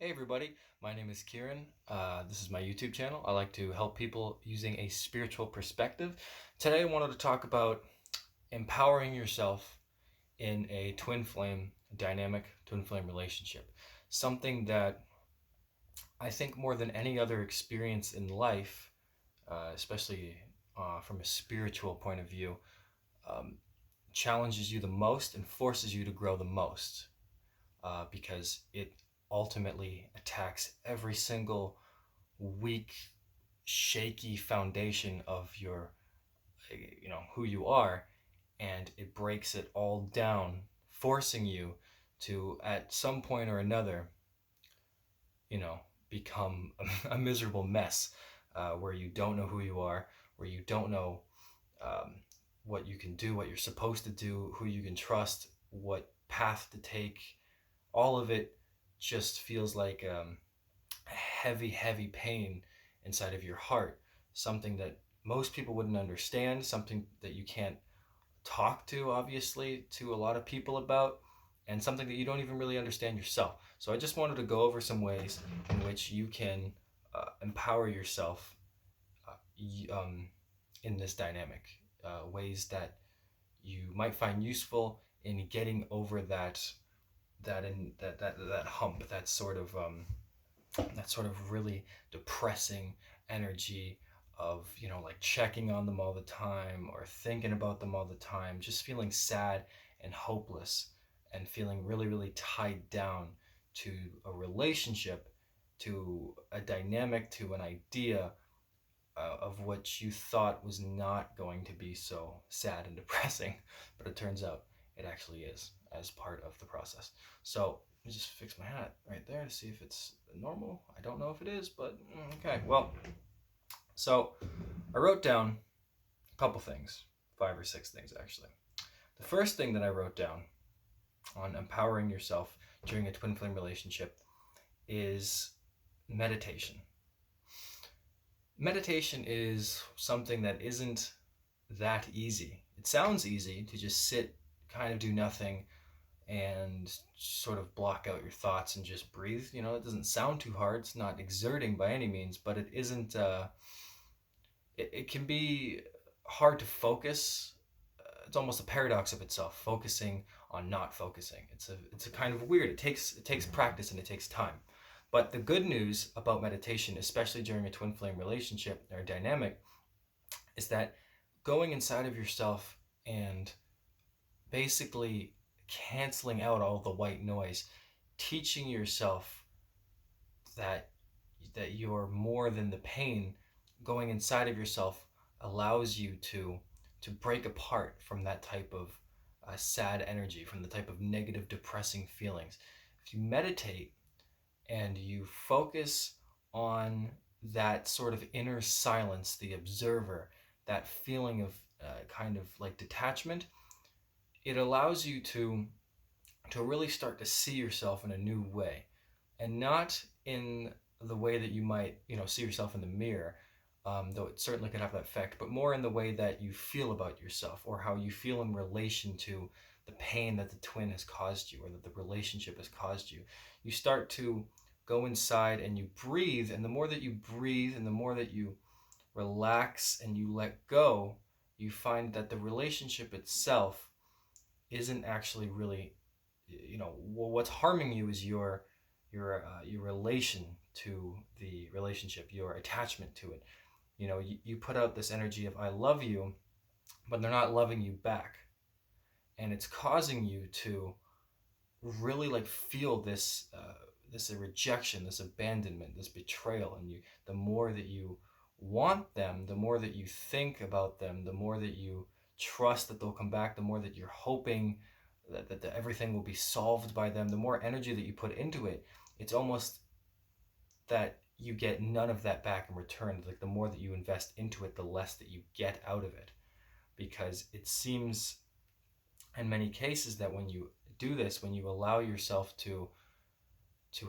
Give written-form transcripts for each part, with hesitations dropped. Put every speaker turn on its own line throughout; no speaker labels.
Hey everybody, my name is Kieran. This is my YouTube channel. I like to help people using a spiritual perspective. Today I wanted to talk about empowering yourself in a dynamic twin flame relationship. Something that I think more than any other experience in life, especially from a spiritual point of view, um, challenges you the most and forces you to grow the most, because it ultimately attacks every single weak, shaky foundation of who you are, and it breaks it all down, forcing you to, at some point or another, you know, become a miserable mess, where you don't know who you are, where you don't know um, what you can do, what you're supposed to do, who you can trust, what path to take. All of it just feels like heavy, heavy pain inside of your heart. Something that most people wouldn't understand, something that you can't talk to, obviously, to a lot of people about, and something that you don't even really understand yourself. So I just wanted to go over some ways in which you can empower yourself um, in this dynamic, ways that you might find useful in getting over that hump, that sort of really depressing energy of, like checking on them all the time or thinking about them all the time, just feeling sad and hopeless and feeling really, really tied down to a relationship, to a dynamic, to an idea of what you thought was not going to be so sad and depressing, but it turns out it actually is, as part of the process. So let me just fix my hat right there to see if it's normal. I don't know if it is, but okay. Well, so I wrote down a couple things, 5 or 6 things actually. The first thing that I wrote down on empowering yourself during a twin flame relationship is meditation. Meditation is something that isn't that easy. It sounds easy to just sit, kind of do nothing, and sort of block out your thoughts and just breathe. It doesn't sound too hard. It's not exerting by any means, but it isn't. It can be hard to focus. It's almost a paradox of itself, focusing on not focusing. It's a kind of weird. It takes practice and it takes time. But the good news about meditation, especially during a twin flame relationship or dynamic, is that going inside of yourself and basically canceling out all the white noise, teaching yourself that you're more than the pain, going inside of yourself allows you to break apart from that type of sad energy, from the type of negative, depressing feelings. If you meditate and you focus on that sort of inner silence, the observer, that feeling of kind of like detachment, it allows you to really start to see yourself in a new way, and not in the way that you might see yourself in the mirror, though it certainly could have that effect, but more in the way that you feel about yourself, or how you feel in relation to the pain that the twin has caused you, or that the relationship has caused you. You start to go inside and you breathe, and the more that you breathe and the more that you relax and you let go, you find that the relationship itself isn't actually really, what's harming you is your relation to the relationship, your attachment to it. You put out this energy of I love you, but they're not loving you back, and it's causing you to really like feel this rejection, this abandonment, this betrayal. And the more that you want them, the more that you think about them, the more that you trust that they'll come back, the more that you're hoping that everything will be solved by them, the more energy that you put into it. It's almost that you get none of that back in return. Like the more that you invest into it, the less that you get out of it, because it seems in many cases that when you do this, when you allow yourself to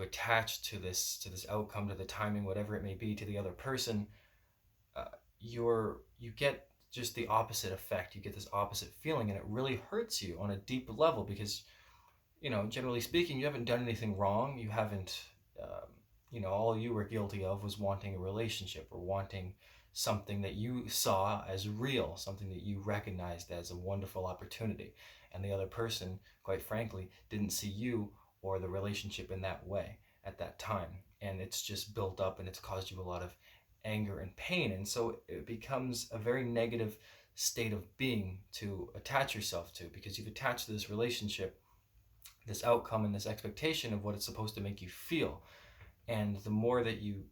attach to this outcome, to the timing, whatever it may be, to the other person, uh, you get just the opposite effect. You get this opposite feeling, and it really hurts you on a deep level, because generally speaking, you haven't done anything wrong. You haven't um, all you were guilty of was wanting a relationship or wanting something that you saw as real, something that you recognized as a wonderful opportunity. And the other person, quite frankly, didn't see you or the relationship in that way at that time. And it's just built up and it's caused you a lot of anger and pain. And so it becomes a very negative state of being to attach yourself to, because you've attached to this relationship this outcome and this expectation of what it's supposed to make you feel. And the more that you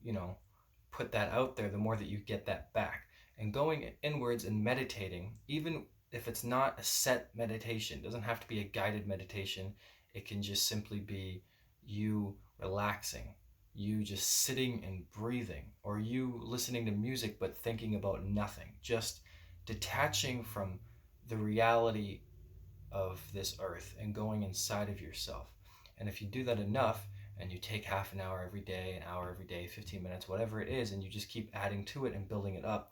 put that out there, the more that you get that back. And going inwards and meditating, even if it's not a set meditation, it doesn't have to be a guided meditation. It can just simply be you relaxing, you just sitting and breathing, or you listening to music but thinking about nothing, just detaching from the reality of this earth and going inside of yourself. And if you do that enough, and you take half an hour every day, an hour every day, 15 minutes, whatever it is, and you just keep adding to it and building it up,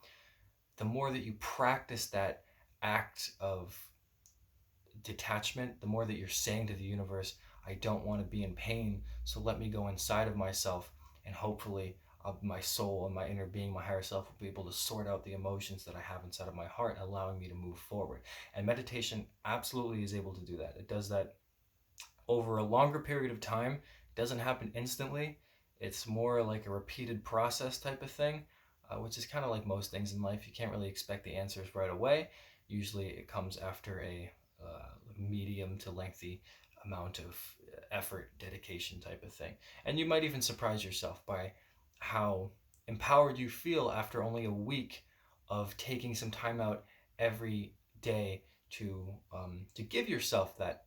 the more that you practice that act of detachment, the more that you're saying to the universe, I don't want to be in pain, so let me go inside of myself, and hopefully my soul and my inner being, my higher self, will be able to sort out the emotions that I have inside of my heart, allowing me to move forward. And meditation absolutely is able to do that. It does that over a longer period of time. It doesn't happen instantly. It's more like a repeated process type of thing, which is kind of like most things in life. You can't really expect the answers right away. Usually it comes after a medium to lengthy amount of effort, dedication type of thing. And you might even surprise yourself by how empowered you feel after only a week of taking some time out every day to give yourself that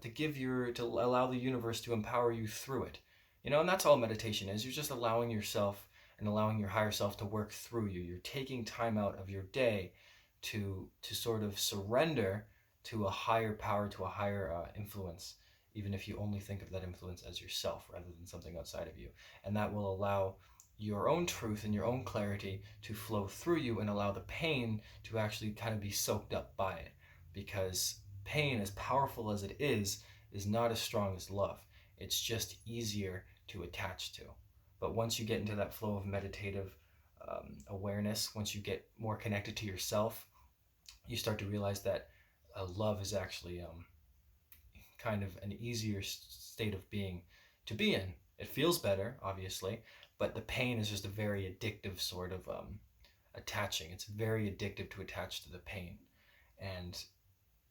to allow the universe to empower you through it. And that's all meditation is. You're just allowing yourself and allowing your higher self to work through you. You're taking time out of your day to sort of surrender to a higher power, to a higher influence, even if you only think of that influence as yourself rather than something outside of you. And that will allow your own truth and your own clarity to flow through you, and allow the pain to actually kind of be soaked up by it. Because pain, as powerful as it is not as strong as love. It's just easier to attach to. But once you get into that flow of meditative awareness, once you get more connected to yourself, you start to realize that love is actually kind of an easier state of being to be in. It feels better, obviously, but the pain is just a very addictive sort of attaching. It's very addictive to attach to the pain. And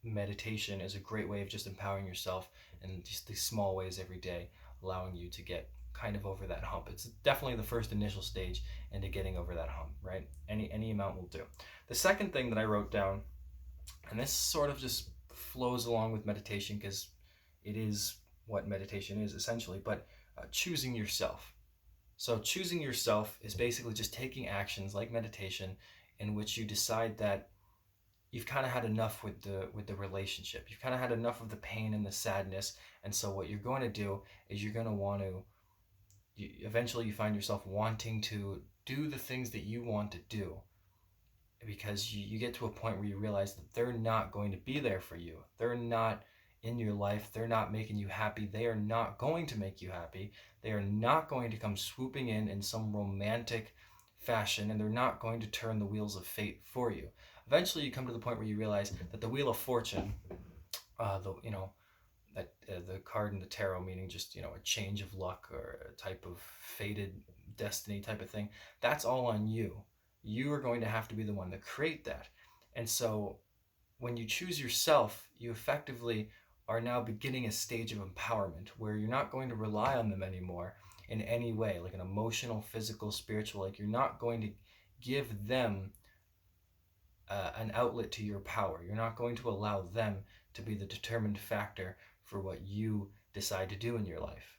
meditation is a great way of just empowering yourself in just these small ways every day, allowing you to get kind of over that hump. It's definitely the first initial stage into getting over that hump, right? Any amount will do. The second thing that I wrote down, and this sort of just flows along with meditation because it is what meditation is essentially, but choosing yourself. So choosing yourself is basically just taking actions like meditation in which you decide that you've kind of had enough with the relationship. You've kind of had enough of the pain and the sadness, and so what you're going to do is you're going to want to. Eventually, you find yourself wanting to do the things that you want to do, because you get to a point where you realize that they're not going to be there for you. They're not in your life. They're not making you happy. They are not going to make you happy. They are not going to come swooping in some romantic fashion, and they're not going to turn the wheels of fate for you. Eventually, you come to the point where you realize that the wheel of fortune, the card in the tarot, meaning just a change of luck or a type of fated destiny type of thing, that's all on you. You are going to have to be the one to create that. And so when you choose yourself, you effectively are now beginning a stage of empowerment where you're not going to rely on them anymore in any way, like an emotional, physical, spiritual. Like, you're not going to give them an outlet to your power. You're not going to allow them to be the determined factor for what you decide to do in your life.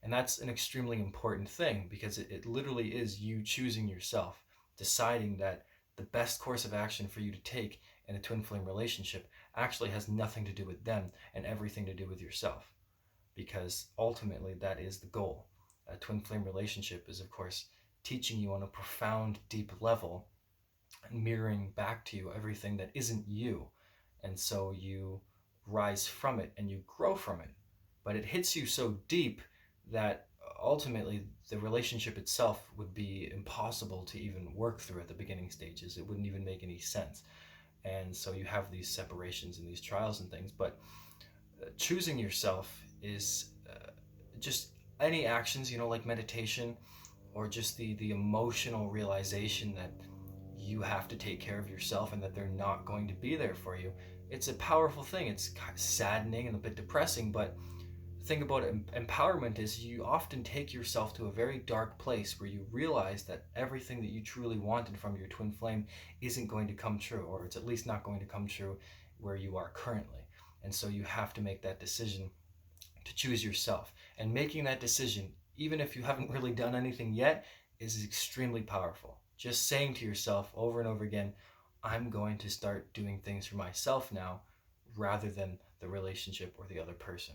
And that's an extremely important thing, because it literally is you choosing yourself, deciding that the best course of action for you to take in a twin flame relationship actually has nothing to do with them and everything to do with yourself. Because ultimately, that is the goal. A twin flame relationship is, of course, teaching you on a profound, deep level, mirroring back to you everything that isn't you. And so you rise from it and you grow from it. But it hits you so deep that ultimately the relationship itself would be impossible to even work through at the beginning stages. It wouldn't even make any sense. And so you have these separations and these trials and things. But choosing yourself is just any actions, like meditation, or just the emotional realization that you have to take care of yourself and that they're not going to be there for you. It's a powerful thing. It's kind of saddening and a bit depressing, but the thing about empowerment is you often take yourself to a very dark place where you realize that everything that you truly wanted from your twin flame isn't going to come true, or it's at least not going to come true where you are currently. And so you have to make that decision to choose yourself. And making that decision, even if you haven't really done anything yet, is extremely powerful. Just saying to yourself over and over again, I'm going to start doing things for myself now rather than the relationship or the other person.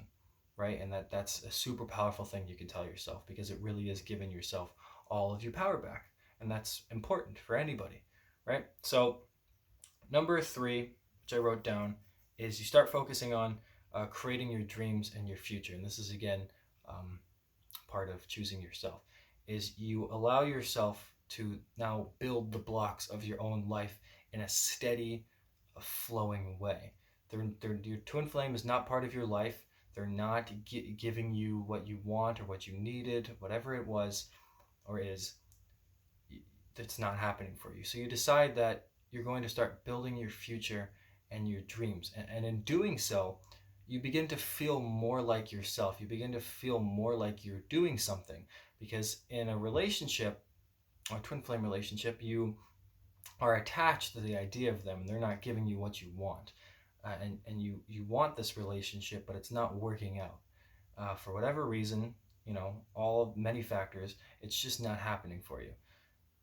Right? And that's a super powerful thing you can tell yourself, because it really is giving yourself all of your power back. And that's important for anybody. Right? So number 3, which I wrote down, is you start focusing on creating your dreams and your future. And this is, again, um, part of choosing yourself, is you allow yourself to now build the blocks of your own life in a steady, flowing way. Your twin flame is not part of your life. They're not giving you what you want or what you needed, whatever it was or is. That's not happening for you. So you decide that you're going to start building your future and your dreams. And in doing so, you begin to feel more like yourself. You begin to feel more like you're doing something. Because in a relationship, or a twin flame relationship, you are attached to the idea of them, and they're not giving you what you want. And you want this relationship, but it's not working out. For whatever reason, many factors, it's just not happening for you.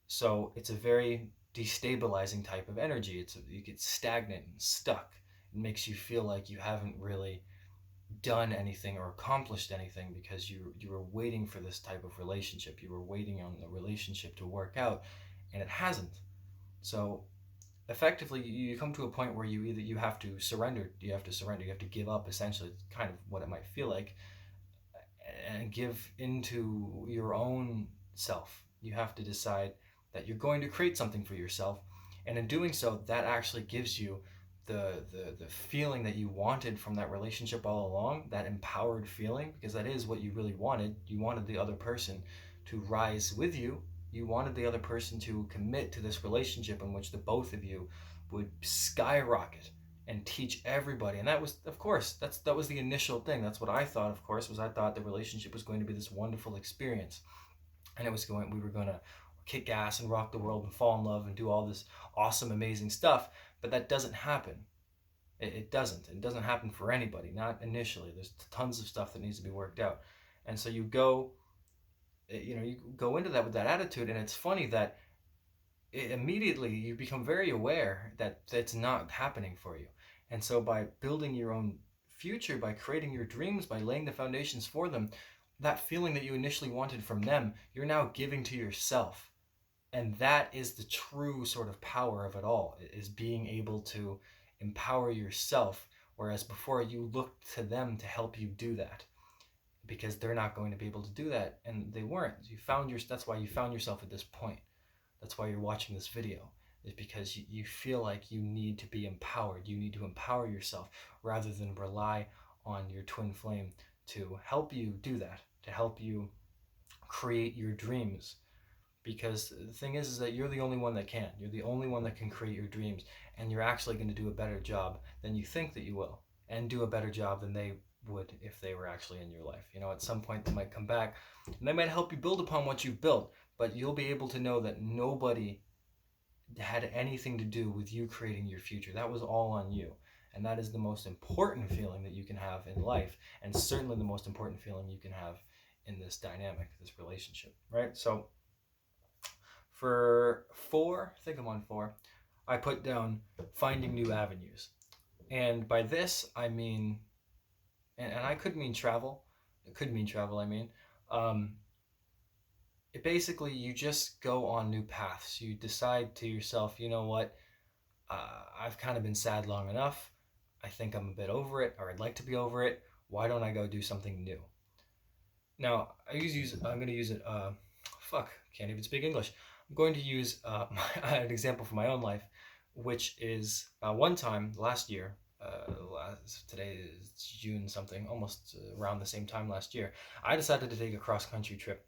So it's a very destabilizing type of energy. You get stagnant and stuck. It makes you feel like you haven't really done anything or accomplished anything, because you were waiting for this type of relationship. You were waiting on the relationship to work out, and it hasn't. So effectively, you come to a point where you have to surrender. You have to give up, essentially. It's kind of what it might feel like, and give into your own self. You have to decide that you're going to create something for yourself, and in doing so, that actually gives you the feeling that you wanted from that relationship all along, that empowered feeling, because that is what you really wanted. You wanted the other person to rise with you. You wanted the other person to commit to this relationship in which the both of you would skyrocket and teach everybody. And that was, of course, that was the initial thing. That's what I thought, of course, was I thought the relationship was going to be this wonderful experience, and we were going to kick ass and rock the world and fall in love and do all this awesome, amazing stuff. But that doesn't happen. It doesn't. It doesn't happen for anybody, not initially. There's tons of stuff that needs to be worked out. And so you go into that with that attitude, and it's funny that immediately you become very aware that that's not happening for you. And so by building your own future, by creating your dreams, by laying the foundations for them, that feeling that you initially wanted from them, you're now giving to yourself. And that is the true sort of power of it all, is being able to empower yourself, whereas before you looked to them to help you do that, because they're not going to be able to do that, and they weren't. That's why you found yourself at this point. That's why you're watching this video, is because you feel like you need to be empowered. You need to empower yourself rather than rely on your twin flame to help you do that, to help you create your dreams. Because the thing is that you're the only one that can. You're the only one that can create your dreams, and you're actually going to do a better job than you think that you will, and do a better job than they would if they were actually in your life. At some point they might come back and they might help you build upon what you've built, but you'll be able to know that nobody had anything to do with you creating your future. That was all on you. And that is the most important feeling that you can have in life, and certainly the most important feeling you can have in this dynamic, this relationship, right? So for 4, I think I'm on 4, I put down finding new avenues. And by this, I mean, and I could mean travel. It could mean travel, I mean. Basically, you just go on new paths. You decide to yourself, you know what, I've kind of been sad long enough. I think I'm a bit over it, or I'd like to be over it. Why don't I go do something new? Now I'm going to use it. Fuck, can't even speak English. I'm going to use an example from my own life, which is one time last year. Today is June something, almost around the same time last year. I decided to take a cross country trip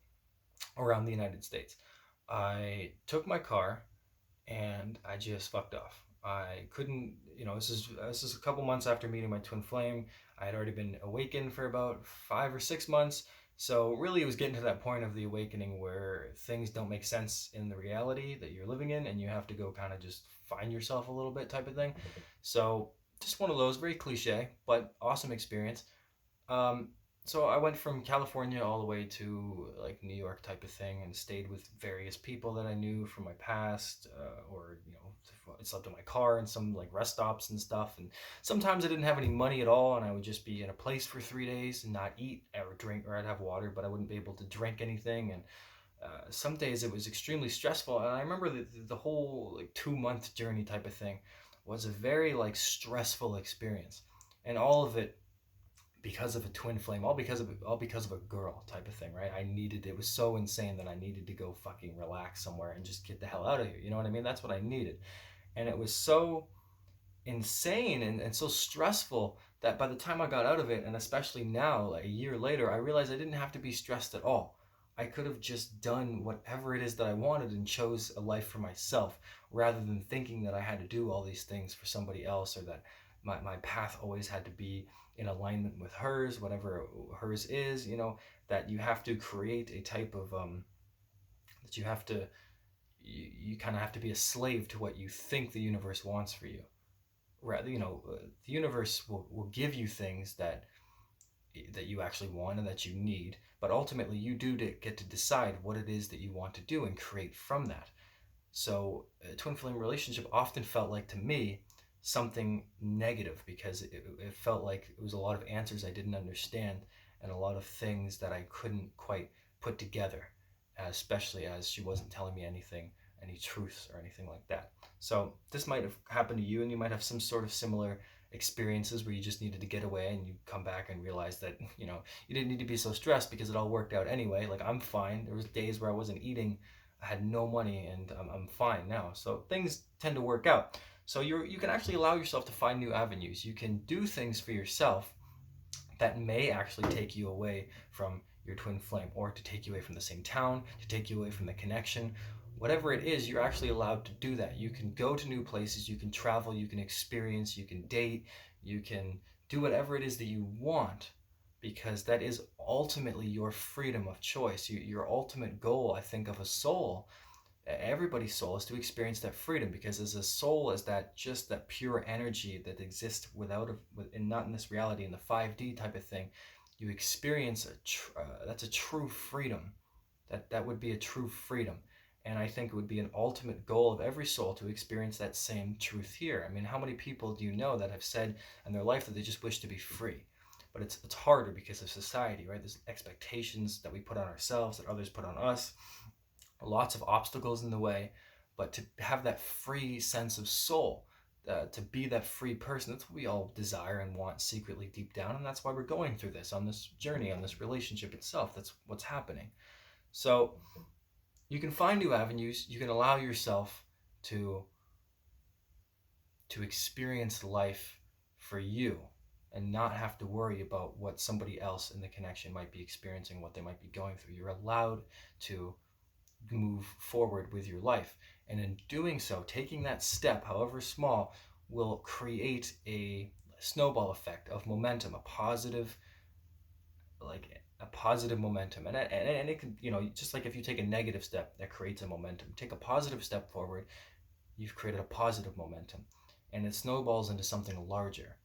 around the United States. I took my car and I just fucked off. I couldn't, this is a couple months after meeting my twin flame. I had already been awakened for about 5 or 6 months. So really, it was getting to that point of the awakening where things don't make sense in the reality that you're living in, and you have to go kind of just find yourself a little bit type of thing. So just one of those very cliche but awesome experience. Um, so I went from California all the way to like New York type of thing, and stayed with various people that I knew from my past, or I slept in my car in some like rest stops and stuff. And sometimes I didn't have any money at all, and I would just be in a place for 3 days and not eat or drink, or I'd have water, but I wouldn't be able to drink anything. And some days it was extremely stressful. And I remember the whole like 2 month journey type of thing was a very like stressful experience, and all of it because of a twin flame, all because of a girl type of thing, right? It was so insane that I needed to go fucking relax somewhere and just get the hell out of here. You know what I mean? That's what I needed. And it was so insane and so stressful that by the time I got out of it, and especially now, like a year later, I realized I didn't have to be stressed at all. I could have just done whatever it is that I wanted and chose a life for myself, rather than thinking that I had to do all these things for somebody else, or that my path always had to be in alignment with hers, whatever hers is, that you have to create a type of, that you kind of have to be a slave to what you think the universe wants for you. Rather, the universe will give you things that you actually want and that you need, but ultimately you do get to decide what it is that you want to do and create from that. So a twin flame relationship often felt like, to me, something negative, because it felt like it was a lot of answers I didn't understand, and a lot of things that I couldn't quite put together, especially as she wasn't telling me any truths or anything like that. So this might have happened to you, and you might have some sort of similar experiences where you just needed to get away, and you come back and realize that you didn't need to be so stressed because it all worked out anyway. Like, I'm fine. There was days where I wasn't eating, I had no money, and I'm fine now. So things tend to work out. So you can actually allow yourself to find new avenues. You can do things for yourself that may actually take you away from your twin flame, or to take you away from the same town, to take you away from the connection. Whatever it is, you're actually allowed to do that. You can go to new places, you can travel, you can experience, you can date, you can do whatever it is that you want, because that is ultimately your freedom of choice. Your ultimate goal, I think, of a soul, everybody's soul, is to experience that freedom, because as a soul, is that just that pure energy that exists and not in this reality, in the 5D type of thing. You experience that's a true freedom. That would be a true freedom. And I think it would be an ultimate goal of every soul to experience that same truth here. I mean, how many people do you know that have said in their life that they just wish to be free? But it's harder because of society, right? There's expectations that we put on ourselves, that others put on us, lots of obstacles in the way. But to have that free sense of soul, to be that free person, that's what we all desire and want secretly deep down. And that's why we're going through this, on this journey, on this relationship itself. That's what's happening. So you can find new avenues. You can allow yourself to experience life for you, and not have to worry about what somebody else in the connection might be experiencing, what they might be going through. You're allowed to move forward with your life. And in doing so, taking that step, however small, will create a snowball effect of momentum, a positive momentum. And it can, just like if you take a negative step, that creates a momentum. Take a positive step forward, you've created a positive momentum. And it snowballs into something larger.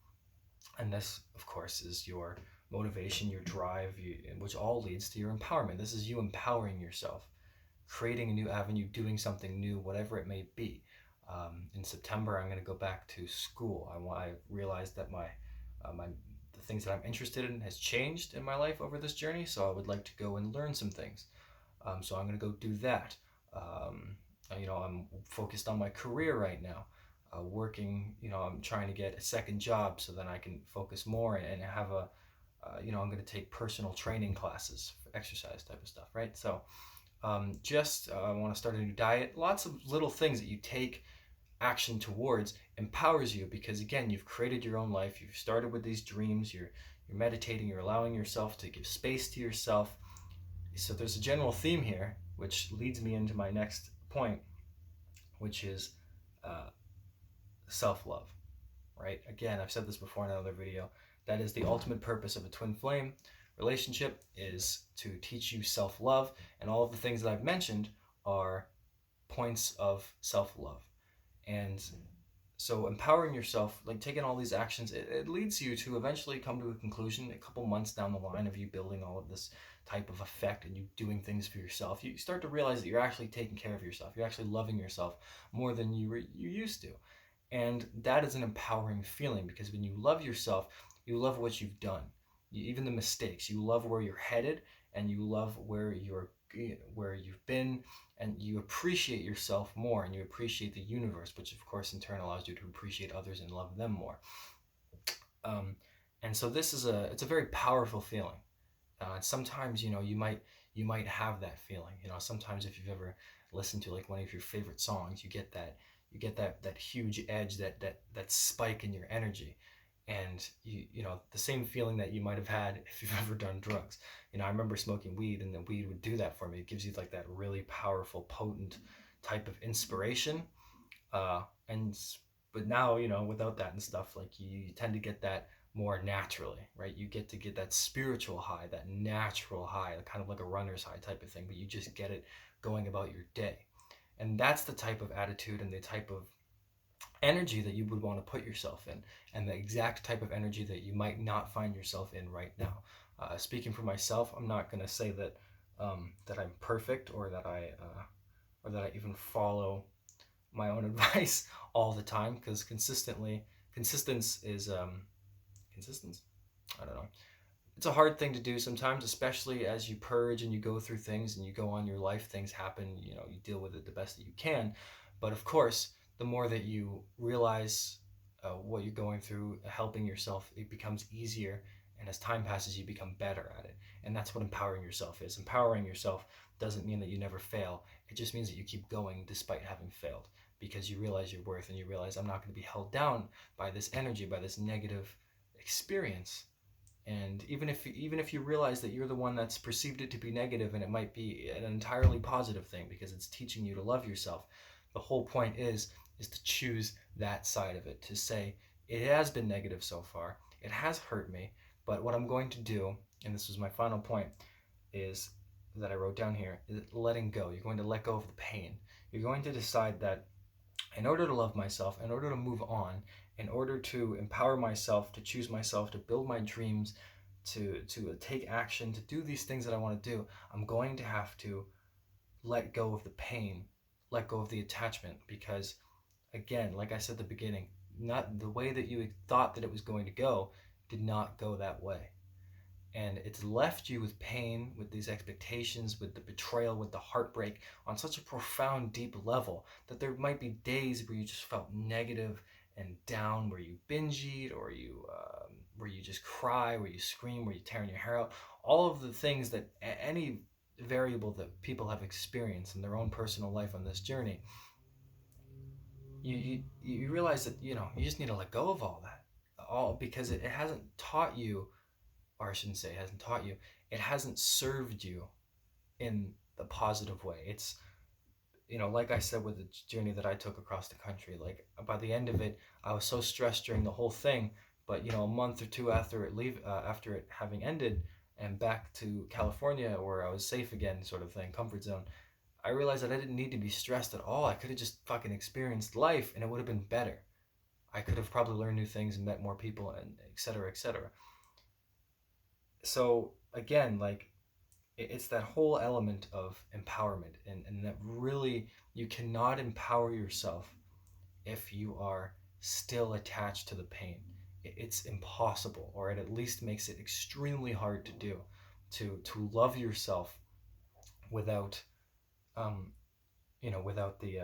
And this, of course, is your motivation, your drive, which all leads to your empowerment. This is you empowering yourself, creating a new avenue, doing something new, whatever it may be. In September, I'm going to go back to school. I realized that the things that I'm interested in has changed in my life over this journey, so I would like to go and learn some things. So I'm going to go do that. I'm focused on my career right now. Working, I'm trying to get a second job so then I can focus more and have I'm going to take personal training classes, for exercise type of stuff, right? So I want to start a new diet. Lots of little things that you take action towards empowers you, because again, you've created your own life. You've started with these dreams. You're meditating. You're allowing yourself to give space to yourself. So there's a general theme here, which leads me into my next point, which is uh, self-love. Right? Again, I've said this before in another video. That is the ultimate purpose of a twin flame relationship, is to teach you self-love, and all of the things that I've mentioned are points of self-love. And so empowering yourself, like taking all these actions, it leads you to eventually come to a conclusion a couple months down the line of you building all of this type of effect and you doing things for yourself. You start to realize that you're actually taking care of yourself. You're actually loving yourself more than you used to. And that is an empowering feeling, because when you love yourself, you love what you've done, even the mistakes. You love where you're headed, and you love where you've been, and you appreciate yourself more, and you appreciate the universe, which of course in turn allows you to appreciate others and love them more. Um, and so it's a very powerful feeling. Sometimes you might have that feeling. Sometimes if you've ever listened to like one of your favorite songs, you get that huge edge, that spike in your energy, and the same feeling that you might have had if you've ever done drugs. I remember smoking weed, and the weed would do that for me. It gives you like that really powerful, potent type of inspiration. And but now, without that and stuff, like you tend to get that more naturally, right? You get that spiritual high, that natural high, kind of like a runner's high type of thing, but you just get it going about your day. And that's the type of attitude and the type of energy that you would want to put yourself in, and the exact type of energy that you might not find yourself in right now. Speaking for myself, I'm not going to say that I'm perfect, or that I even follow my own advice all the time, because consistence is consistence. I don't know. It's a hard thing to do sometimes, especially as you purge and you go through things and you go on your life. Things happen. You deal with it the best that you can. But of course, the more that you realize what you're going through, helping yourself, it becomes easier. And as time passes, you become better at it. And that's what empowering yourself is. Empowering yourself doesn't mean that you never fail. It just means that you keep going despite having failed, because you realize your worth, and you realize, I'm not going to be held down by this energy, by this negative experience. And even if you realize that you're the one that's perceived it to be negative, and it might be an entirely positive thing because it's teaching you to love yourself, the whole point is to choose that side of it, to say, it has been negative so far, it has hurt me, but what I'm going to do, and this was my final point, is that I wrote down here, is letting go. You're going to let go of the pain. You're going to decide that in order to love myself, in order to move on, in order to empower myself, to choose myself, to build my dreams, to take action, to do these things that I want to do, I'm going to have to let go of the pain, let go of the attachment, because again, like I said at the beginning, not the way that you thought that it was going to go did not go that way. And it's left you with pain, with these expectations, with the betrayal, with the heartbreak on such a profound, deep level that there might be days where you just felt negative and down, where you binge eat, or where you just cry, where you scream, where you're tearing your hair out. All of the things that any variable that people have experienced in their own personal life on this journey, you realize that you just need to let go of all that, all because it hasn't taught you, or I shouldn't say it hasn't taught you, it hasn't served you in the positive way. It's, like I said, with the journey that I took across the country, like by the end of it, I was so stressed during the whole thing, but a month or two after it having ended, and back to California where I was safe again, sort of thing, comfort zone, I realized that I didn't need to be stressed at all. I could have just fucking experienced life, and it would have been better. I could have probably learned new things and met more people, and et cetera, et cetera. So again, like, it's that whole element of empowerment, and that really, you cannot empower yourself if you are still attached to the pain. It's impossible, or it at least makes it extremely hard to do, to love yourself without um without the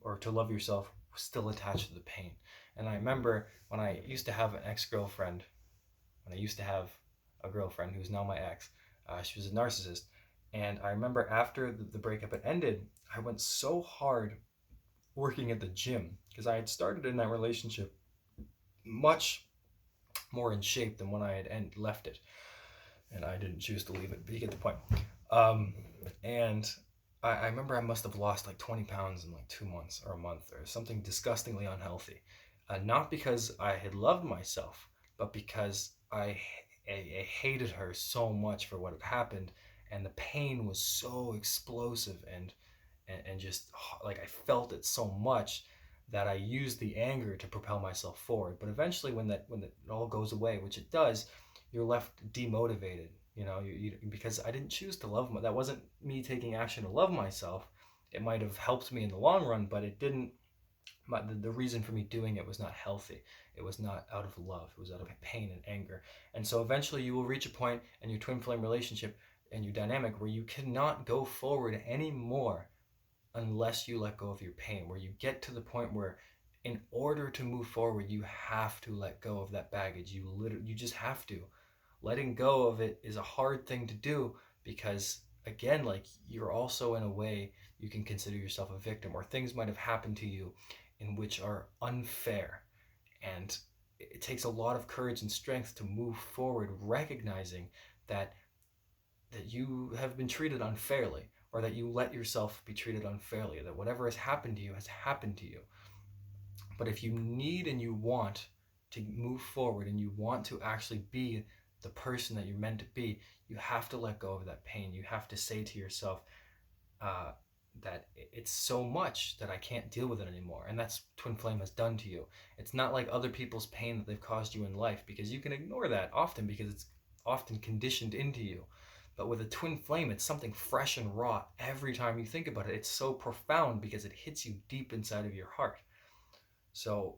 or to love yourself still attached to the pain. And I remember when I used to have an ex-girlfriend, when I used to have a girlfriend who's now my ex. She was a narcissist. And I remember after the breakup had ended, I went so hard working at the gym because I had started in that relationship much more in shape than when I had left it. And I didn't choose to leave it, but you get the point. Um, and I remember I must have lost like 20 pounds in like 2 months or a month or something disgustingly unhealthy. Not because I had loved myself, but because I hated her so much for what had happened. And the pain was so explosive and just like I felt it so much that I used the anger to propel myself forward. But eventually, when it all goes away, which it does, you're left demotivated. Because I didn't choose to love that wasn't me taking action to love myself. It might have helped me in the long run, but it didn't. The reason for me doing it was not healthy. It was not out of love. It was out of pain and anger. And so eventually, you will reach a point in your twin flame relationship and your dynamic where you cannot go forward anymore unless you let go of your pain, where you get to the point where in order to move forward you have to let go of that baggage. You just have to. Letting go of it is a hard thing to do because again, like, you're also in a way you can consider yourself a victim, or things might have happened to you in which are unfair. And it takes a lot of courage and strength to move forward recognizing that you have been treated unfairly, or that you let yourself be treated unfairly, that whatever has happened to you has happened to you. But if you need and you want to move forward and you want to actually be the person that you're meant to be, you have to let go of that pain. You have to say to yourself uh, that it's so much that I can't deal with it anymore. And that's Twin Flame has done to you. It's not like other people's pain that they've caused you in life, because you can ignore that often because it's often conditioned into you. But with a twin flame, it's something fresh and raw every time you think about it. It's so profound because it hits you deep inside of your heart. So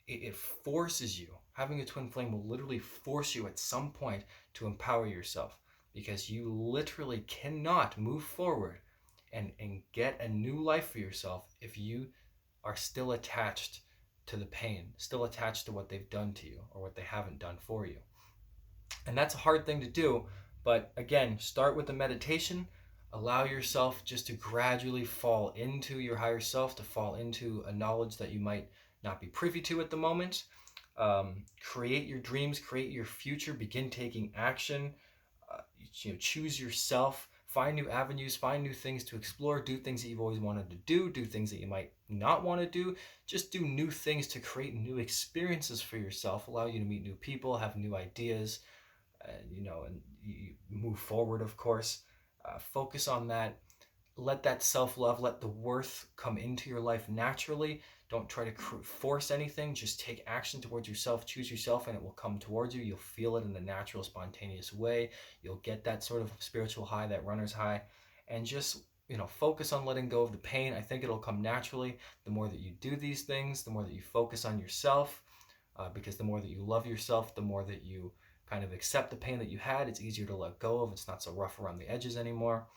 it forces you. Having a twin flame will literally force you at some point to empower yourself, because you literally cannot move forward and get a new life for yourself if you are still attached to the pain, still attached to what they've done to you or what they haven't done for you. And that's a hard thing to do. But again, start with the meditation. Allow yourself just to gradually fall into your higher self, to fall into a knowledge that you might not be privy to at the moment. Create your dreams, create your future, begin taking action. Choose yourself, find new avenues, find new things to explore, do things that you've always wanted to do things that you might not want to do. Just do new things to create new experiences for yourself, allow you to meet new people, have new ideas, and you move forward, of course. Focus on that. Let that self-love, let the worth come into your life naturally. Don't try to force anything. Just take action towards yourself, choose yourself, and it will come towards you. You'll feel it in a natural, spontaneous way. You'll get that sort of spiritual high, that runner's high. And just focus on letting go of the pain. I think it'll come naturally. The more that you do these things, the more that you focus on yourself, because the more that you love yourself, the more that you kind of accept the pain that you had. It's easier to let go of. It's not so rough around the edges anymore.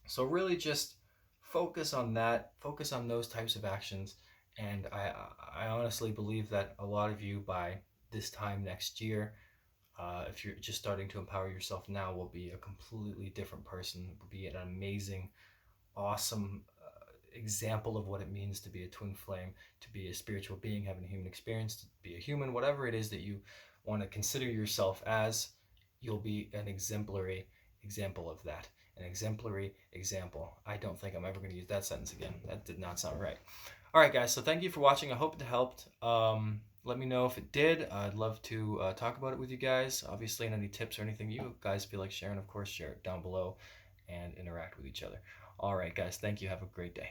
So really just focus on that, focus on those types of actions. And I honestly believe that a lot of you by this time next year, if you're just starting to empower yourself now, will be a completely different person, will be an amazing, awesome example of what it means to be a twin flame, to be a spiritual being, having a human experience, to be a human, whatever it is that you want to consider yourself as. You'll be an exemplary example of that. An exemplary example. I don't think I'm ever going to use that sentence again. That did not sound right. All right, guys. So thank you for watching. I hope it helped. Let me know if it did. I'd love to talk about it with you guys. Obviously, and any tips or anything you guys feel like sharing, of course, share it down below and interact with each other. All right, guys. Thank you. Have a great day.